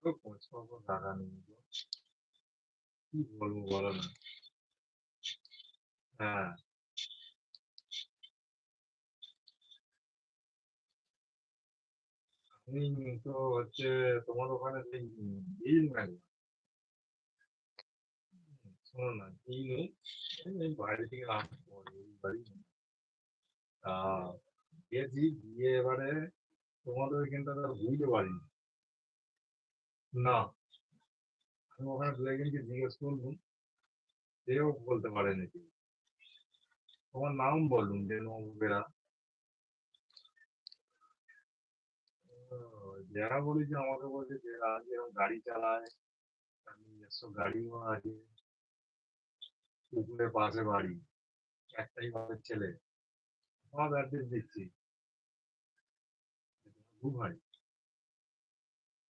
তো খোঁজ খবর রাখা নেই গো। কি বলবো বলো না? হ্যাঁ, আমি তো হচ্ছে তোমার ওখানে সেই ইল মেলা, শোনো না ইল এই বাইরে থেকে আসবো পরে এই বাড়ি আহ গিয়েছি গিয়ে এবারে তোমাদের ওইখানটা আর বুঝতে পারিনি। না, আমি ওখানে দু একজনকে জিজ্ঞেস করলুম, সেও বলতে পারেনি কিছু। তোমার নাম বললুম যে নবেরা, যারা বলেছে আমাকে বলছে যে আজ এরকম গাড়ি চালায়, তার নিজস্ব গাড়িও আছে, পুকুরের পাশে বাড়ি, একটাই বাপের ছেলে। সব অ্যাড্রেস দিচ্ছি, দু ভাই।